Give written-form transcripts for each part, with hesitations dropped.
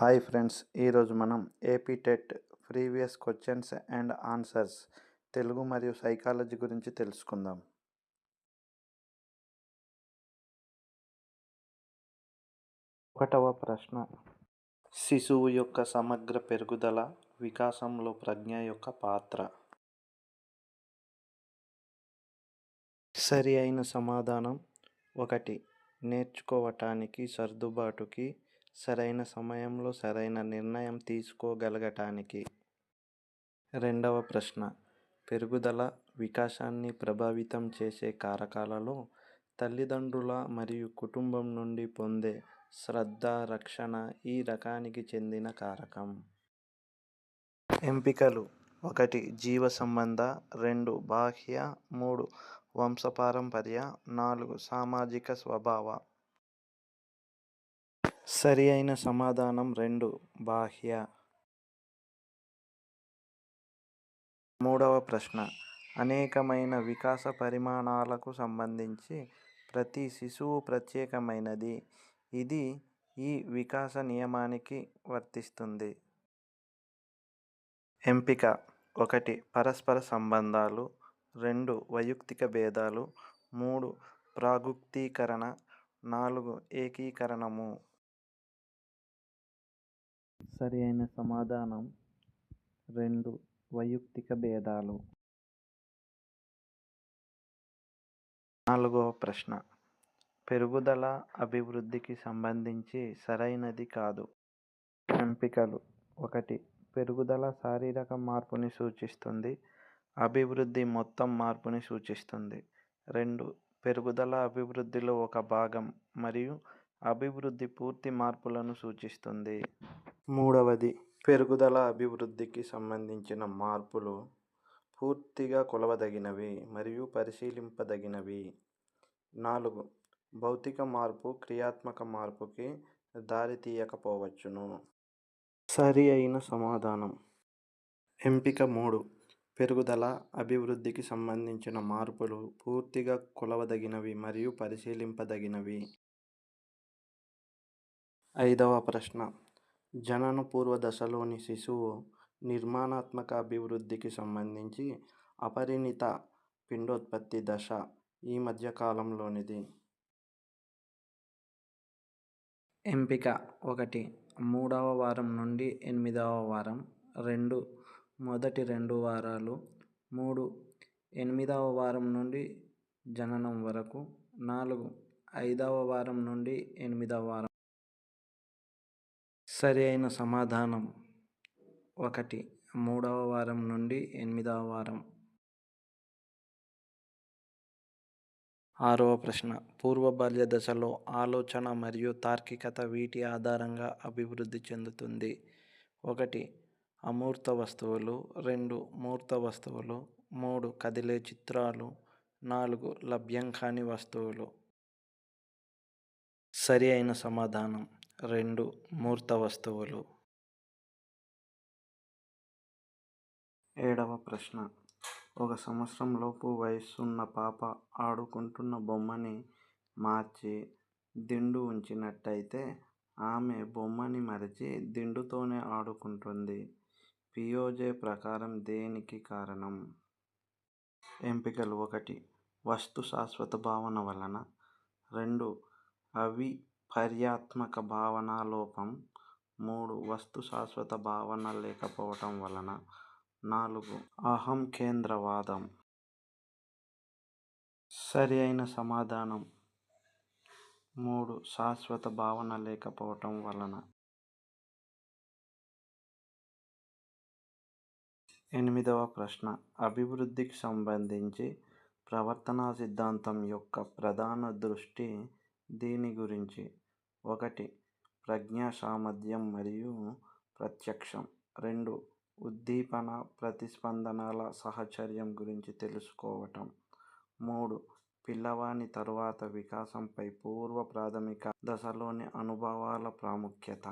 Hi friends, ఈరోజు మనం AP TET previous questions and answers Telugu మరియు సైకాలజీ గురించి తెలుసుకుందాం. ఒకటవ ప్రశ్న, శిశువు యొక్క సమగ్ర పెరుగుదల వికాసంలో ప్రజ్ఞ యొక్క పాత్ర. సరి అయిన సమాధానం 1. నేర్చుకోవటానికి, సర్దుబాటుకి, సరైన సమయంలో సరైన నిర్ణయం తీసుకోగలగటానికి. రెండవ ప్రశ్న, పెరుగుదల వికాసాన్ని ప్రభావితం చేసే కారకాలలో తల్లిదండ్రుల మరియు కుటుంబం నుండి పొందే శ్రద్ధ, రక్షణ ఈ రకానికి చెందిన కారకం. ఎంపికలు: 1. జీవ సంబంధ, 2. బాహ్య, 3. వంశపారంపర్య, 4. సామాజిక స్వభావ. సరి అయిన సమాధానం 2. బాహ్య. మూడవ ప్రశ్న, అనేకమైన వికాస పరిమాణాలకు సంబంధించి ప్రతి శిశువు ప్రత్యేకమైనది. ఇది ఈ వికాస నియమానికి వర్తిస్తుంది. ఎంపిక: 1. పరస్పర సంబంధాలు, 2. వైయక్తిక భేదాలు, 3. ప్రాగుక్తీకరణ, 4. ఏకీకరణము. సరి అయిన సమాధానం 2. వైయక్తిక భేదాలు. నాలుగవ ప్రశ్న, పెరుగుదల అభివృద్ధికి సంబంధించి సరైనది కాదు. ఎంపికలు: 1. పెరుగుదల శారీరక మార్పుని సూచిస్తుంది. అభివృద్ధి మొత్తం మార్పుని సూచిస్తుంది. 2. పెరుగుదల అభివృద్ధిలో ఒక భాగం మరియు అభివృద్ధి పూర్తి మార్పులను సూచిస్తుంది. మూడవది, పెరుగుదల అభివృద్ధికి సంబంధించిన మార్పులు పూర్తిగా కొలవదగినవి మరియు పరిశీలింపదగినవి. 4. భౌతిక మార్పు క్రియాత్మక మార్పుకి దారితీయకపోవచ్చును. సరి అయిన సమాధానం ఎంపిక 3. పెరుగుదల అభివృద్ధికి సంబంధించిన మార్పులు పూర్తిగా కొలవదగినవి మరియు పరిశీలింపదగినవి. 5వ ప్రశ్న, జనన పూర్వ దశలోని శిశువు నిర్మాణాత్మక అభివృద్ధికి సంబంధించి అపరిణిత పిండోత్పత్తి దశ ఈ మధ్య కాలంలోనిది. ఎంపిక: 1. 3వ వారం నుండి 8వ వారం, 2. మొదటి 2 వారాలు, 3. 8వ వారం నుండి జననం వరకు, 4. 5వ వారం నుండి 8వ వారం. సరి అయిన సమాధానం 1. 3వ వారం నుండి 8వ వారం. 6వ ప్రశ్న, పూర్వ బాల్య దశలో ఆలోచన మరియు తార్కికత వీటి ఆధారంగా అభివృద్ధి చెందుతుంది. 1. అమూర్త వస్తువులు, 2. మూర్త వస్తువులు, 3. కదిలే చిత్రాలు, 4. లభ్యం కాని వస్తువులు. సరి అయిన సమాధానం 2. మూర్త వస్తువులు. 7వ ప్రశ్న, 1 సంవత్సరంలోపు వయస్సున్న పాప ఆడుకుంటున్న బొమ్మని మార్చి దిండు ఉంచినట్టయితే ఆమె బొమ్మని మరచి దిండుతోనే ఆడుకుంటుంది. పియోజే ప్రకారం దేనికి కారణం? ఎంపికలు: 1. వస్తు శాశ్వత భావన వలన, 2. అవిపర్యాత్మక భావన లోపం, 3. వస్తు శాశ్వత భావన లేకపోవటం వలన, 4. అహం కేంద్రవాదం. సరి అయిన సమాధానం 3. శాశ్వత భావన లేకపోవటం వలన. 8వ ప్రశ్న, అభివృద్ధికి సంబంధించి ప్రవర్తనా సిద్ధాంతం యొక్క ప్రధాన దృష్టి దీని గురించి. 1. ప్రజ్ఞా సామర్థ్యం మరియు ప్రత్యక్షం, 2. ఉద్దీపన ప్రతిస్పందనల సహచర్యం గురించి తెలుసుకోవటం, 3. పిల్లవాని తరువాత వికాసంపై పూర్వ ప్రాథమిక దశలోని అనుభవాల ప్రాముఖ్యత,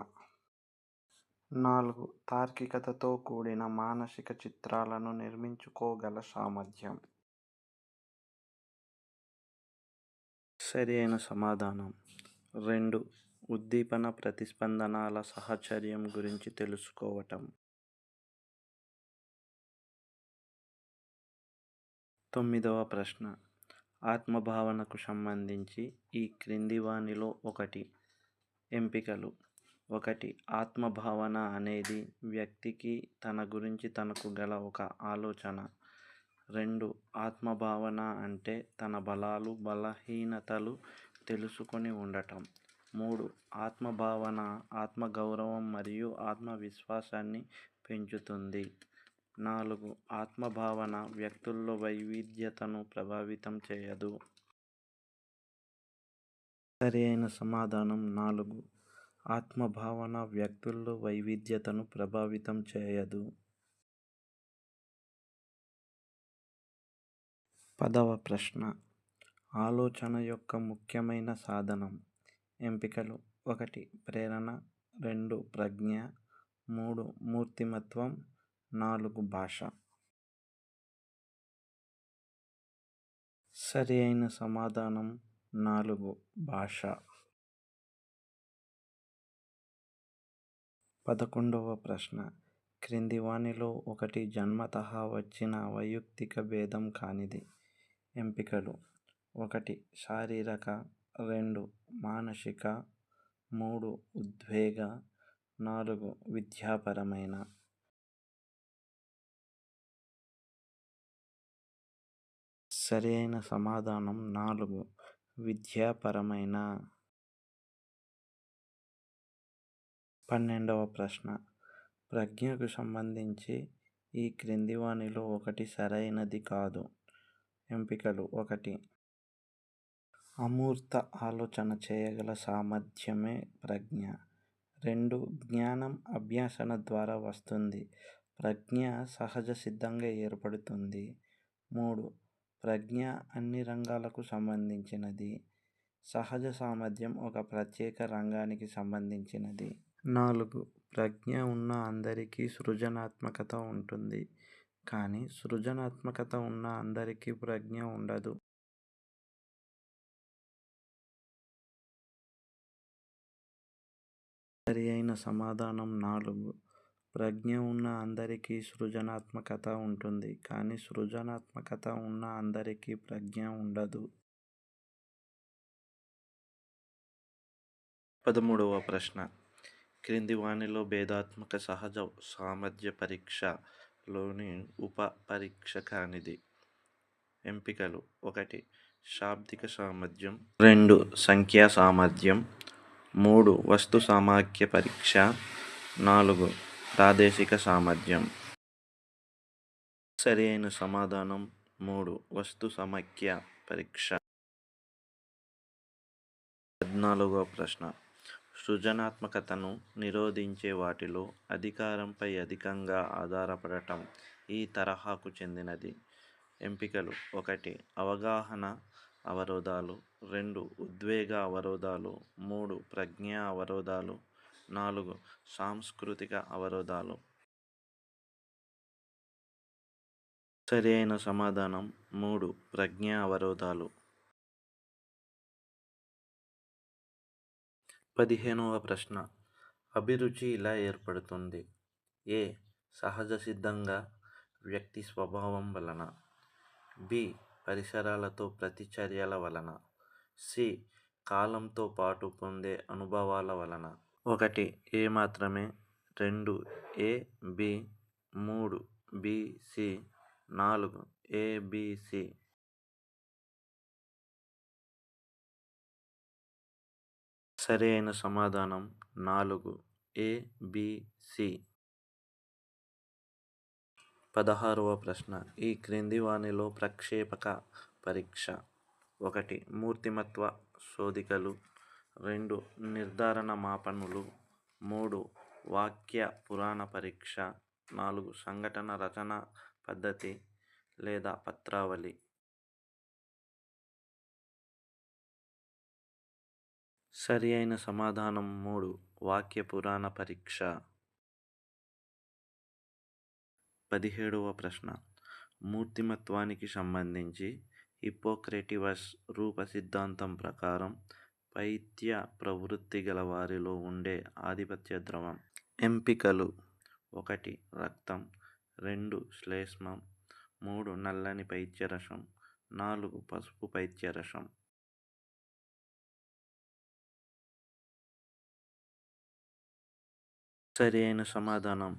4. తార్కికతతో కూడిన మానసిక చిత్రాలను నిర్మించుకోగల సామర్థ్యం. సరి అయిన సమాధానం 2. ఉద్దీపన ప్రతిస్పందనాల సహచర్యం గురించి తెలుసుకోవటం. 9వ ప్రశ్న. ఆత్మభావనకు సంబంధించి ఈ క్రింది వానిలో ఒకటి. ఎంపికలు. 1. ఆత్మభావన అనేది వ్యక్తికి తన గురించి తనకు గల ఒక ఆలోచన. 2. ఆత్మభావన అంటే తన బలాలు, బలహీనతలు తెలుసుకొని ఉండటం. 3. ఆత్మభావన ఆత్మగౌరవం మరియు ఆత్మవిశ్వాసాన్ని పెంచుతుంది. 4. ఆత్మభావన వ్యక్తుల్లో వైవిధ్యతను ప్రభావితం చేయదు. సరైన సమాధానం 4. ఆత్మభావన వ్యక్తుల్లో వైవిధ్యతను ప్రభావితం చేయదు. 10వ ప్రశ్న. ఆలోచన యొక్క ముఖ్యమైన సాధనం. ఎంపికలు. 1. ప్రేరణ. 2. ప్రజ్ఞ. 3. మూర్తిమత్వం. 4. భాష. సరి అయిన సమాధానం 4. భాష. 11వ ప్రశ్న. క్రింది వానిలో ఒకటి జన్మతః వచ్చిన వైయక్తిక భేదం కానిది. ఎంపికలు. 1. శారీరక. 2. మానసిక. 3. ఉద్వేగ. 4. విద్యాపరమైన. సరి అయిన సమాధానం 4. విద్యాపరమైన. 12వ ప్రశ్న. ప్రజ్ఞకు సంబంధించి ఈ క్రింది వానిలో ఒకటి సరైనది కాదు. ఎంపికలు. 1. అమూర్త ఆలోచన చేయగల సామర్థ్యమే ప్రజ్ఞ. 2. జ్ఞానం అభ్యాసన ద్వారా వస్తుంది. ప్రజ్ఞ సహజ సిద్ధంగా ఏర్పడుతుంది. 3. ప్రజ్ఞ అన్ని రంగాలకు సంబంధించినది. సహజ సామర్థ్యం ఒక ప్రత్యేక రంగానికి సంబంధించినది. 4. ప్రజ్ఞ ఉన్న అందరికీ సృజనాత్మకత ఉంటుంది. కానీ సృజనాత్మకత ఉన్న అందరికీ ప్రజ్ఞ ఉండదు. సరి అయిన సమాధానం 4. ప్రజ్ఞ ఉన్న అందరికీ సృజనాత్మకత ఉంటుంది. కానీ సృజనాత్మకత ఉన్న అందరికీ ప్రజ్ఞ ఉండదు. 13వ ప్రశ్న. క్రింది వానిలో భేదాత్మక సహజ సామర్థ్య పరీక్షలోని ఉప పరీక్ష కానిది. ఎంపికలు. 1. శాబ్దిక సామర్థ్యం. 2. సంఖ్యా సామర్థ్యం. 3. వస్తు సామర్థ్య పరీక్ష. 4. ప్రాదేశిక సామర్థ్యం. సరి అయిన సమాధానం 3. వస్తు సామర్థ్య పరీక్ష. 14వ ప్రశ్న. సృజనాత్మకతను నిరోధించే వాటిలో అధికారంపై అధికంగా ఆధారపడటం ఈ తరహాకు చెందినది. ఎంపికలు. 1. అవగాహన అవరోధాలు. 2. ఉద్వేగ అవరోధాలు. 3. ప్రజ్ఞా అవరోధాలు. 4. సాంస్కృతిక అవరోధాలు. సరి అయిన సమాధానం 3. ప్రజ్ఞా అవరోధాలు. 15వ ప్రశ్న. అభిరుచి ఇలా ఏర్పడుతుంది. ఏ. సహజ సిద్ధంగా వ్యక్తి స్వభావం వలన. బి. పరిసరాలతో ప్రతిచర్యల వలన. సి. కాలంతో పాటు పొందే అనుభవాల వలన. 1. ఏ మాత్రమే. 2. A B. 3. B C. 4. A B C. సరి అయిన సమాధానం 4. A B C. 16వ ప్రశ్న. ఈ క్రింది వానిలో ప్రక్షేపక పరీక్ష. 1. మూర్తిమత్వ శోధికలు. 2. నిర్ధారణ మాపనులు. 3. వాక్య పురాణ పరీక్ష. 4. సంఘటన రచన పద్ధతి లేదా పత్రావళి. సరి అయిన సమాధానం 3. వాక్య పురాణ పరీక్ష. 17వ ప్రశ్న. మూర్తిమత్వానికి సంబంధించి హిప్పోక్రటివస్ రూప సిద్ధాంతం ప్రకారం పైత్య ప్రవృత్తి గల వారిలో ఉండే ఆధిపత్య ద్రవం. ఎంపికలు: 1. రక్తం, 2. శ్లేష్మం, 3. నల్లని పైత్యరసం, 4. పసుపు పైత్యరసం. సరి అయిన సమాధానం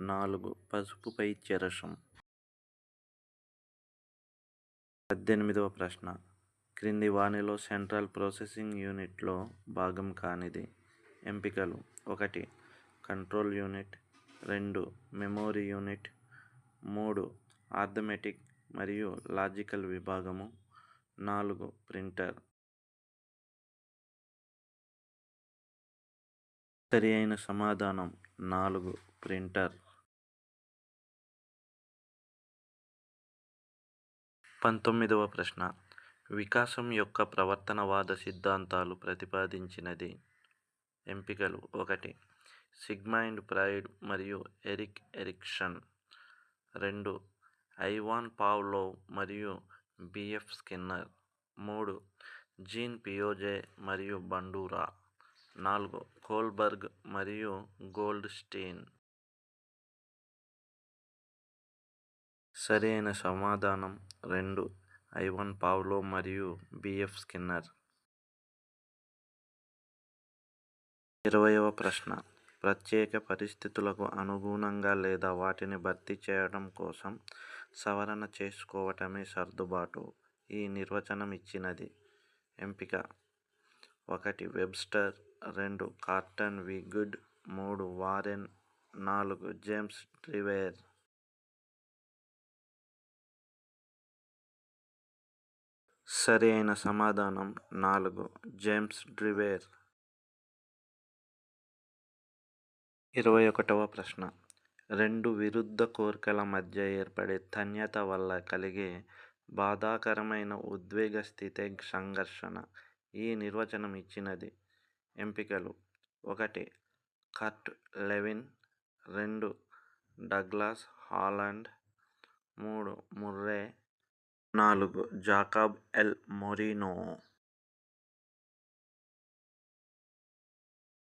4. పసుపు పైత్యరసం. 18వ ప్రశ్న. క్రింది వానిలో సెంట్రల్ ప్రాసెసింగ్ యూనిట్లో భాగం కానిది. ఎంపికలు: 1. Control unit, 2. Memory unit, 3. Arithmetic మరియు లాజికల్ విభాగము, 4. ప్రింటర్. సరి అయిన సమాధానం 4. ప్రింటర్. 19వ ప్రశ్న. వికాసం యొక్క ప్రవర్తనవాద సిద్ధాంతాలు ప్రతిపాదించినది. ఎంపికలు: 1. సిగ్మైండ్ ఫ్రాయిడ్ మరియు ఎరిక్ ఎరిక్సన్, 2. ఐవాన్ పావ్లోవ్ మరియు బిఎఫ్ స్కిన్నర్, 3. జీన్ పియాజే మరియు బండూరా, 4. కోల్బర్గ్ మరియు గోల్డ్ స్టీన్. సరి అయిన సమాధానం 2. ఐవాన్ పావ్లోవ్ మరియు బిఎఫ్ స్కిన్నర్. 20వ ప్రశ్న. ప్రత్యేక పరిస్థితులకు అనుగుణంగా లేదా వాటిని భర్తీ చేయడం కోసం సవరణ చేసుకోవటమే సర్దుబాటు. ఈ నిర్వచనం ఇచ్చినది. ఎంపిక: 1. Webster, 2. Carter V Good, 3. Warren, 4. James Drever. సరి అయిన సమాధానం 4. James Drever. 21వ ప్రశ్న. రెండు విరుద్ధ కోర్కెల మధ్య ఏర్పడే తన్యత వల్ల కలిగే బాధాకరమైన ఉద్వేగ స్థితే సంఘర్షణ. ఈ నిర్వచనం ఇచ్చినది. ఎంపికలు: 1. Kurt Lewin, 2. Douglas Holland, 3. Murray, 4. Jacob L Moreno.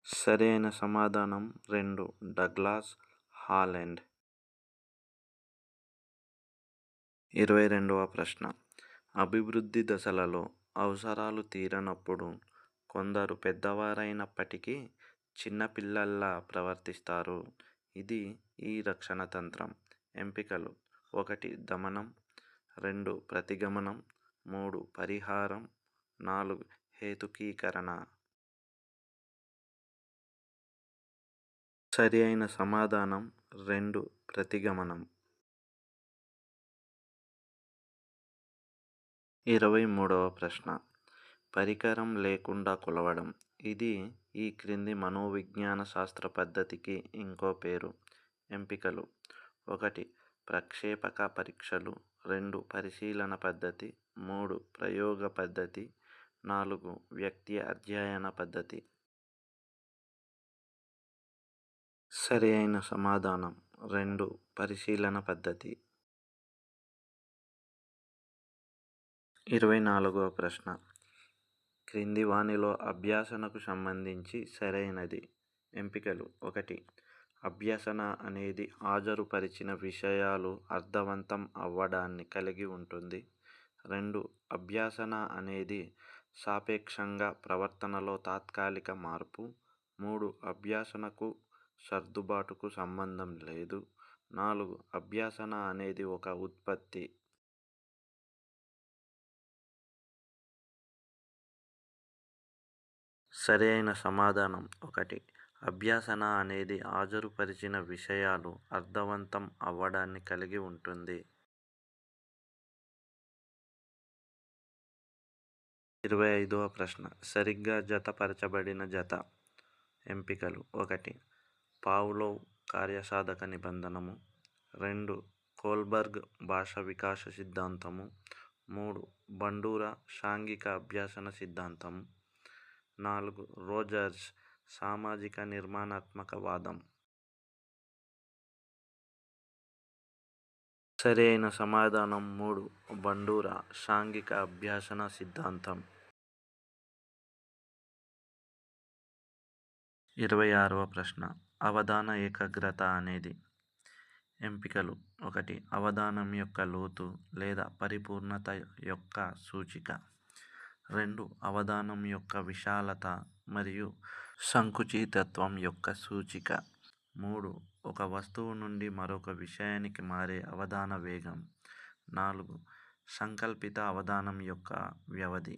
సరి అయిన సమాధానం 2. Douglas Holland. 22వ ప్రశ్న. అభివృద్ధి దశలలో అవసరాలు తీరనప్పుడు కొందరు పెద్దవారైనప్పటికీ చిన్నపిల్లల్లా ప్రవర్తిస్తారు. ఇది ఈ రక్షణ తంత్రం. ఎంపికలు: 1. దమనం, 2. ప్రతిగమనం, 3. పరిహారం, 4. హేతుకీకరణ. సరి అయిన సమాధానం 2. ప్రతిగమనం. 23వ ప్రశ్న. పరికరం లేకుండా కొలవడం. ఇది ఈ క్రింది మనోవిజ్ఞాన శాస్త్ర పద్ధతికి ఇంకో పేరు. ఎంపికలు: 1. ప్రక్షేపక పరీక్షలు, 2. పరిశీలన పద్ధతి, 3. ప్రయోగ పద్ధతి, 4. వ్యక్తి అధ్యయన పద్ధతి. సరి అయిన సమాధానం 2. పరిశీలన పద్ధతి. 24వ ప్రశ్న. క్రింది వానిలో అభ్యసనకు సంబంధించి సరైనది. ఎంపికలు: 1. అభ్యసన అనేది హాజరుపరిచిన విషయాలు అర్థవంతం అవ్వడాన్ని కలిగి ఉంటుంది. 2. అభ్యసన అనేది సాపేక్షంగా ప్రవర్తనలో తాత్కాలిక మార్పు. 3. అభ్యసనకు సర్దుబాటుకు సంబంధం లేదు. 4. అభ్యసన అనేది ఒక ఉత్పత్తి. సరి అయిన సమాధానం 1. అభ్యసన అనేది హాజరుపరిచిన విషయాలు అర్థవంతం అవ్వడాన్ని కలిగి ఉంటుంది. 25వ ప్రశ్న. సరిగ్గా జతపరచబడిన జత. ఎంపికలు: 1. పావ్లోవ్ కార్యసాధక నిబంధనము, 2. కోల్బర్గ్ భాషా వికాస సిద్ధాంతము, 3. బండూరా సాంఘిక అభ్యసన సిద్ధాంతము, 4. రోజర్స్ సామాజిక నిర్మాణాత్మక వాదం. సరి అయిన సమాధానం 3. బండూరా సాంఘిక అభ్యసన సిద్ధాంతం. 26వ ప్రశ్న. అవధాన ఏకాగ్రత అనేది ఎంపికలు: 1. అవధానం యొక్క లోతు లేదా పరిపూర్ణత యొక్క సూచిక. 2. అవధానం యొక్క విశాలత మరియు సంకుచితత్వం యొక్క సూచిక. 3. ఒక వస్తువు నుండి మరొక విషయానికి మారే అవధాన వేగం. 4. సంకల్పిత అవధానం యొక్క వ్యవధి.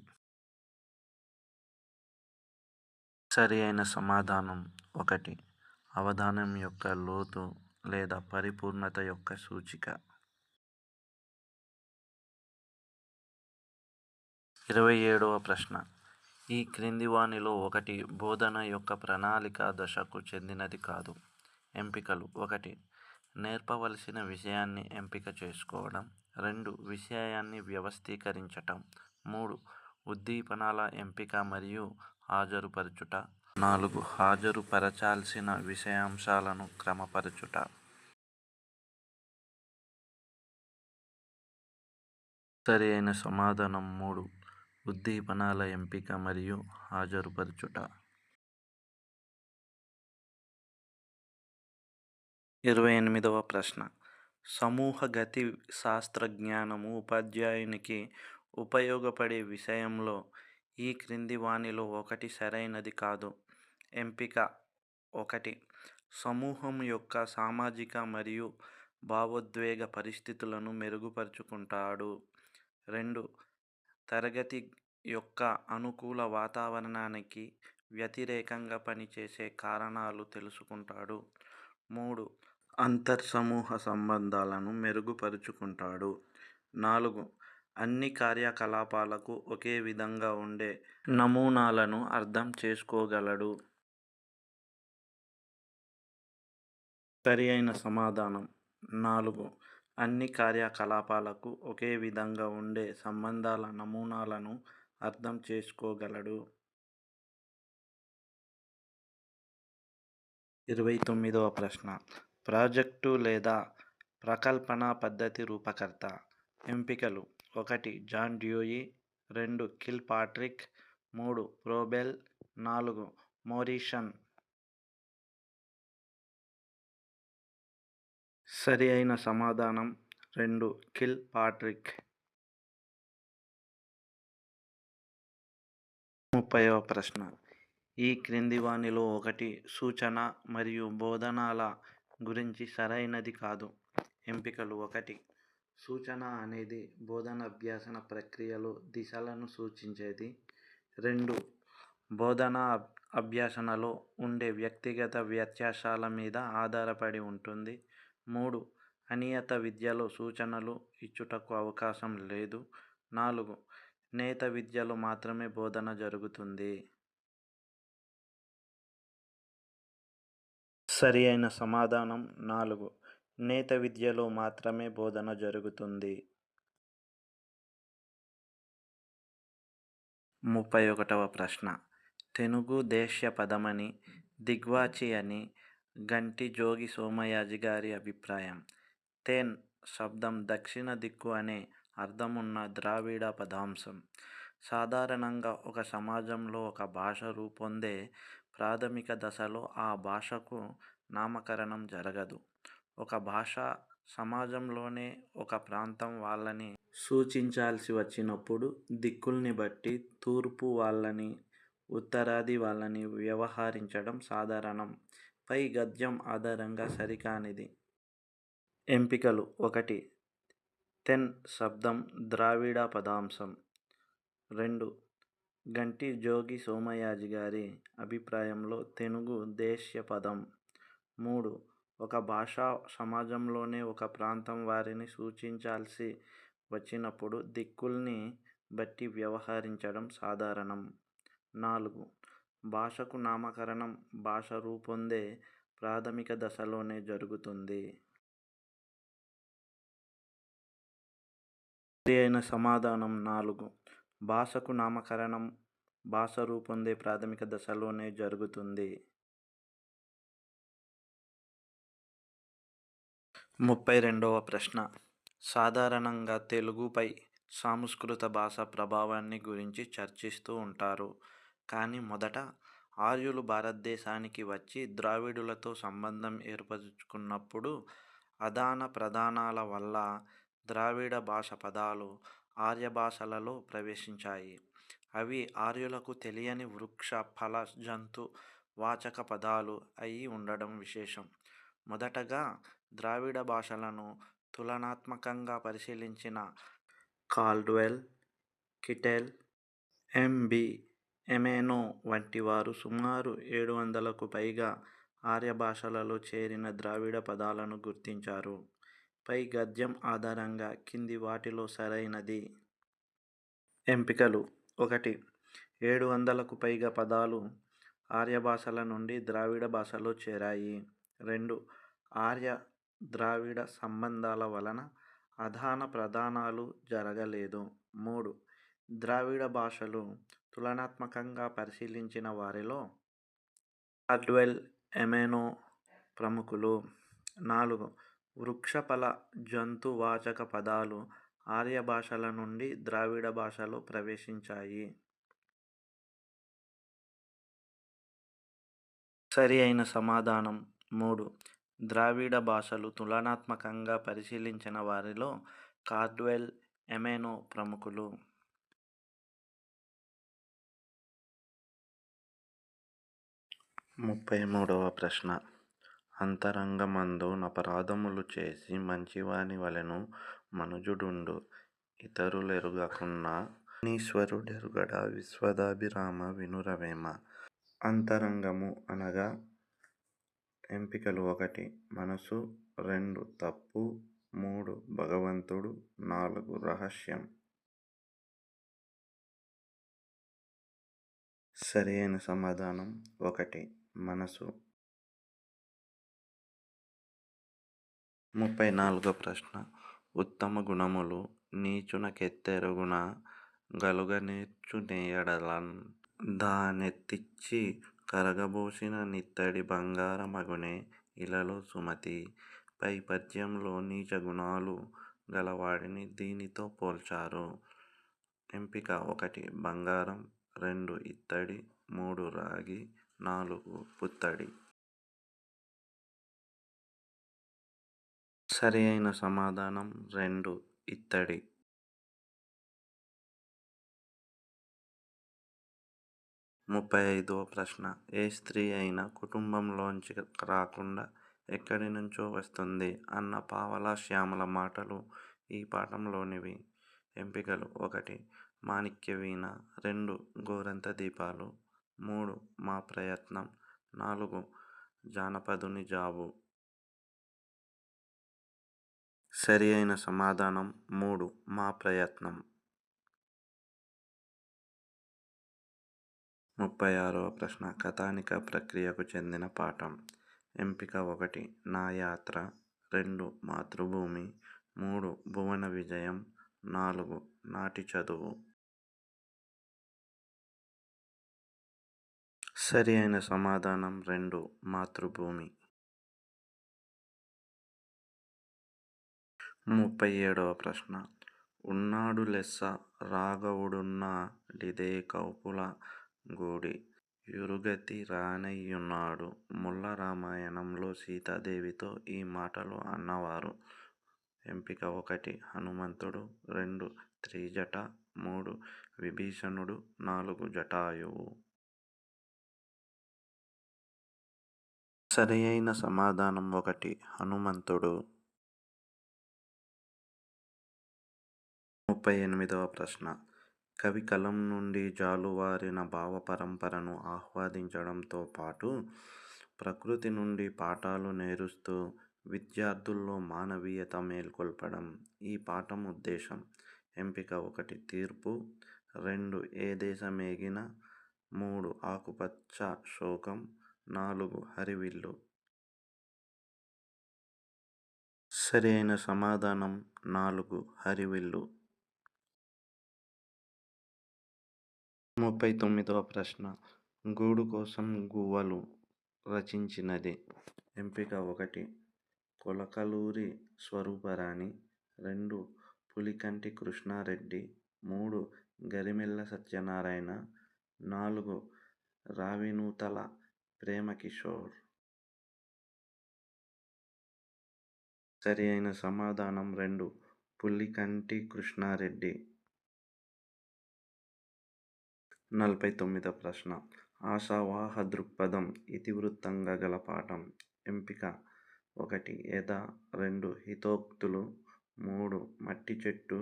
సరి అయిన సమాధానం: 1. అవధానం యొక్క లోతు లేదా పరిపూర్ణత యొక్క సూచిక. 27వ ప్రశ్న. ఈ క్రింది వానిలో ఒకటి బోధన యొక్క ప్రణాళిక దశకు చెందినది కాదు. ఎంపికలు: 1. నేర్పవలసిన విషయాన్ని ఎంపిక చేసుకోవడం. 2. విషయాన్ని వ్యవస్థీకరించటం. 3. ఉద్దీపనల ఎంపిక మరియు హాజరుపరచుట. 4. హాజరుపరచాల్సిన విషయాంశాలను క్రమపరచుట. సరి అయిన సమాధానం 3. ఉద్దీపనల ఎంపిక మరియు హాజరుపరచుట. 28వ ప్రశ్న. సమూహ గతి శాస్త్రజ్ఞానము ఉపాధ్యాయునికి ఉపయోగపడే విషయంలో ఈ క్రింది వానిలో ఒకటి సరైనది కాదు. ఎంపిక: 1. సమూహం యొక్క సామాజిక మరియు భావోద్వేగ పరిస్థితులను మెరుగుపరుచుకుంటాడు. 2. తరగతి యొక్క అనుకూల వాతావరణానికి వ్యతిరేకంగా పనిచేసే కారణాలు తెలుసుకుంటాడు. 3. అంతర్సమూహ సంబంధాలను మెరుగుపరుచుకుంటాడు. 4. అన్ని కార్యకలాపాలకు ఒకే విధంగా ఉండే నమూనాలను అర్థం చేసుకోగలడు. సరి అయిన సమాధానం 4. అన్ని కార్యకలాపాలకు ఒకే విధంగా ఉండే సంబంధాల నమూనాలను అర్థం చేసుకోగలడు. 29వ ప్రశ్న. ప్రాజెక్టు లేదా ప్రకల్పన పద్ధతి రూపకర్త. ఎంపికలు: 1. John Dewey. 2. Kilpatrick. 3. Froebel. 4. Morrison. సరి అయిన సమాధానం 2. Kill Patrick. 30వ ప్రశ్న. ఈ క్రింది వానిలో ఒకటి సూచన మరియు బోధనల గురించి సరైనది కాదు. ఎంపికలు: 1. సూచన అనేది బోధనాభ్యసన ప్రక్రియలో దిశలను సూచించేది. 2. బోధన అభ్యసనలో ఉండే వ్యక్తిగత వ్యత్యాసాల మీద ఆధారపడి ఉంటుంది. 3. అనియత విద్యలో సూచనలు ఇచ్చుటకు అవకాశం లేదు. 4. నేత విద్యలో మాత్రమే బోధన జరుగుతుంది. సరి అయిన సమాధానం 4. నేత విద్యలో మాత్రమే బోధన జరుగుతుంది. 31వ ప్రశ్న. తెనుగు దేశ్య పదమని, దిగ్వాచి అని గంటి జోగి సోమయాజి గారి అభిప్రాయం. తెన్ శబ్దం దక్షిణ దిక్కు అనే అర్థమున్న ద్రావిడ పదాంశం. సాధారణంగా ఒక సమాజంలో ఒక భాష రూపొందే ప్రాథమిక దశలో ఆ భాషకు నామకరణం జరగదు. ఒక భాష సమాజంలోనే ఒక ప్రాంతం వాళ్ళని సూచించాల్సి వచ్చినప్పుడు దిక్కుల్ని బట్టి తూర్పు వాళ్ళని, ఉత్తరాది వాళ్ళని వ్యవహరించడం సాధారణం. పై గద్యం ఆధారంగా సరికానిది. ఎంపికలు: 1. తెన్ శబ్దం ద్రావిడ పదాంశం. 2. గంటి జోగి సోమయాజి గారి అభిప్రాయంలో తెనుగు దేశ్య పదం. 3. ఒక భాష సమాజంలోనే ఒక ప్రాంతం వారిని సూచించాల్సి వచ్చినప్పుడు దిక్కుల్ని బట్టి వ్యవహరించడం సాధారణం. 4. భాషకు నామకరణం భాష రూపొందే ప్రాథమిక దశలోనే జరుగుతుంది. సరి అయిన సమాధానం 4. భాషకు నామకరణం భాష రూపొందే ప్రాథమిక దశలోనే జరుగుతుంది. 32వ ప్రశ్న. సాధారణంగా తెలుగుపై సంస్కృత భాష ప్రభావాన్ని గురించి చర్చిస్తూ ఉంటారు. కానీ మొదట ఆర్యులు భారతదేశానికి వచ్చి ద్రావిడులతో సంబంధం ఏర్పరచుకున్నప్పుడు ఆదాన ప్రదానాల వల్ల ద్రావిడ భాష పదాలు ఆర్య భాషలలో ప్రవేశించాయి. అవి ఆర్యులకు తెలియని వృక్ష, ఫల, జంతు వాచక పదాలు అయి ఉండడం విశేషం. మొదటగా ద్రావిడ భాషలను తులనాత్మకంగా పరిశీలించిన కాల్డ్వెల్, కిటెల్, ఎం.బి. ఎమెనో వంటి వారు సుమారు 700కు పైగా ఆర్య భాషలలో చేరిన ద్రావిడ పదాలను గుర్తించారు. పై గద్యం ఆధారంగా కింది వాటిలో సరైనది. ఎంపికలు: 1. 700కు పైగా పదాలు ఆర్య భాషల నుండి ద్రావిడ భాషలో చేరాయి. 2. ఆర్య ద్రావిడ సంబంధాల వలన ఆదాన ప్రదానాలు జరగలేదు. 3. ద్రావిడ భాషలు తులనాత్మకంగా పరిశీలించిన వారిలో కాల్డ్వెల్, ఎమెనో ప్రముఖులు. 4. వృక్ష, ఫల, జంతు వాచక పదాలు ఆర్య భాషల నుండి ద్రావిడ భాషలో ప్రవేశించాయి. సరి అయిన సమాధానం 3. ద్రావిడ భాషలు తులనాత్మకంగా పరిశీలించిన వారిలో కాల్డ్వెల్, ఎమెనో ప్రముఖులు. 33వ ప్రశ్న. అంతరంగమందు నపరాధములు చేసి మంచివాని వలెను మనుజుండు ఇతరులెరుగకున్న నీశ్వరుడెరుగడా విశ్వదాభిరామ వినురవేమ. అంతరంగము అనగా ఎంపికలు: 1. మనసు, 2. తప్పు, 3. భగవంతుడు, 4. రహస్యం. సరి అయిన సమాధానం 1. మనసు. 34వ ప్రశ్న. ఉత్తమ గుణములు నీచునకెత్తెరుగున గలుగనేర్చునేయడలన్ దానెత్తిచ్చి కరగబోసిన నిత్తడి బంగారమగునే ఇలలో సుమతి. పై పద్యంలో నీచ గుణాలు గలవాడిని దీనితో పోల్చారు. ఎంపిక: 1. బంగారం, 2. ఇత్తడి, 3. రాగి, 4. పుత్తడి. సరి అయిన సమాధానం 2. ఇత్తడి. 35వ ప్రశ్న. ఏ స్త్రీ అయినా కుటుంబంలోంచి రాకుండా ఎక్కడి నుంచో వస్తుంది అన్న పావలా శ్యామల మాటలు ఈ పాఠంలోనివి. ఎంపికలు: 1. మాణిక్యవీణ, 2. గోరంత దీపాలు, 3. మా ప్రయత్నం, 4. జానపదుని జాబు. సరి అయిన సమాధానం 3. మా ప్రయత్నం. 36వ ప్రశ్న. కథానిక ప్రక్రియకు చెందిన పాఠం. ఎంపిక: 1. నా యాత్ర, 2. మాతృభూమి, 3. భువన విజయం, 4. నాటి చదువు. సరి అయిన సమాధానం 2. మాతృభూమి. 37వ ప్రశ్న. ఉన్నాడు లెస్స రాఘవుడున్నాడిదే కౌపుల గూడి యురుగతి రానయ్యున్నాడు. ముల్ల రామాయణంలో సీతాదేవితో ఈ మాటలు అన్నవారు. ఎంపిక: 1. హనుమంతుడు, 2. త్రిజట, 3. విభీషణుడు, 4. జటాయువు. సరి అయిన సమాధానం 1. హనుమంతుడు. 38వ ప్రశ్న. కవి కలం నుండి జాలువారిన భావ పరంపరను ఆస్వాదించడంతో పాటు ప్రకృతి నుండి పాఠాలు నేర్చుతూ విద్యార్థుల్లో మానవీయత మేల్కొల్పడం ఈ పాఠం ఉద్దేశం. ఎంపిక: 1. తీర్పు, 2. ఏ దేశమేగిన, 3. ఆకుపచ్చ శోకం, 4. హరివిల్లు. సరి అయిన సమాధానం 4. హరివిల్లు. 39వ ప్రశ్న. గూడు కోసం గువ్వలు రచించినది. ఎంపిక: 1. కొలకలూరి స్వరూపరాణి, 2. పులికంటి కృష్ణారెడ్డి, 3. గరిమెళ్ళ సత్యనారాయణ, 4. రావినూతల ప్రేమకిషోర్. సరి అయిన సమాధానం 2 పుల్లికంటి కృష్ణారెడ్డి. 49వ ప్రశ్న. ఆశావాహ దృక్పథం ఇతివృత్తంగా గల పాఠం. ఎంపిక 1 ఎద, 2 హితోక్తులు, 3 మట్టి చెట్టు,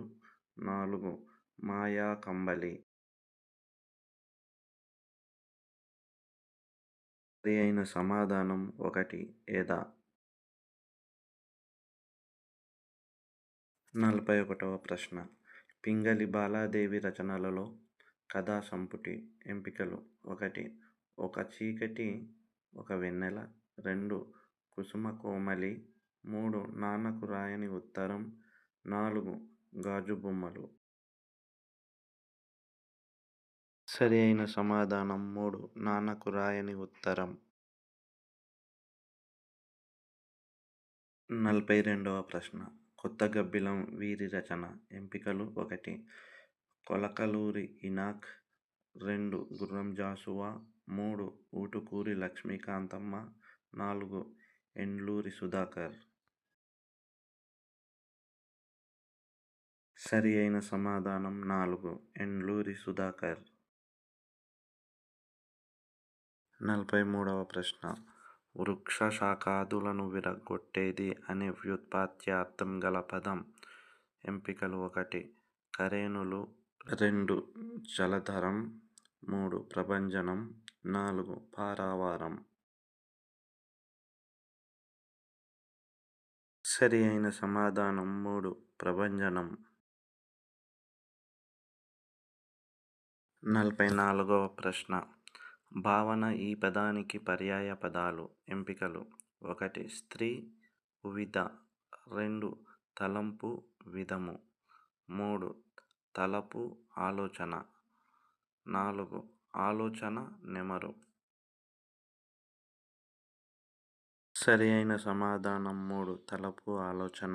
4 మాయా కంబళి. సరి అయిన సమాధానం 1 ఎద. 41వ ప్రశ్న. పింగళి బాలాదేవి రచనలలో కథా సంపుటి. ఎంపికలు 1 ఒక చీకటి ఒక వెన్నెల, 2 కుసుమ కోమలి, 3 నాన్నకు రాయని ఉత్తరం, 4 గాజు బొమ్మలు. సరి అయిన సమాధానం 3 నాన్నకు రాయని ఉత్తరం. 42వ ప్రశ్న. కొత్త గబ్బిలం వీరి రచన. ఎంపికలు 1 కొలకలూరి ఇనాక్, 2 గుర్రం జాషువా, 3 ఊటుకూరి లక్ష్మీకాంతమ్మ, 4 ఎండ్లూరి సుధాకర్. సరి అయిన సమాధానం 4 ఎండ్లూరి సుధాకర్. 43వ ప్రశ్న. వృక్ష శాఖాదులను విరగ్గొట్టేది అనే వ్యుత్పత్యార్థం గల పదం. ఎంపికలు 1 కరేణులు, 2 జలధరం, 3 ప్రభంజనం, 4 పారావారం. సరి అయిన సమాధానం 3 ప్రభంజనం. 44వ ప్రశ్న. భావన ఈ పదానికి పర్యాయ పదాలు. ఎంపికలు 1 స్త్రీ ఉవిధ, 2 తలంపు విధము, 3 తలపు ఆలోచన, 4 ఆలోచన నెమరు. సరి అయిన సమాధానం 3 తలపు ఆలోచన.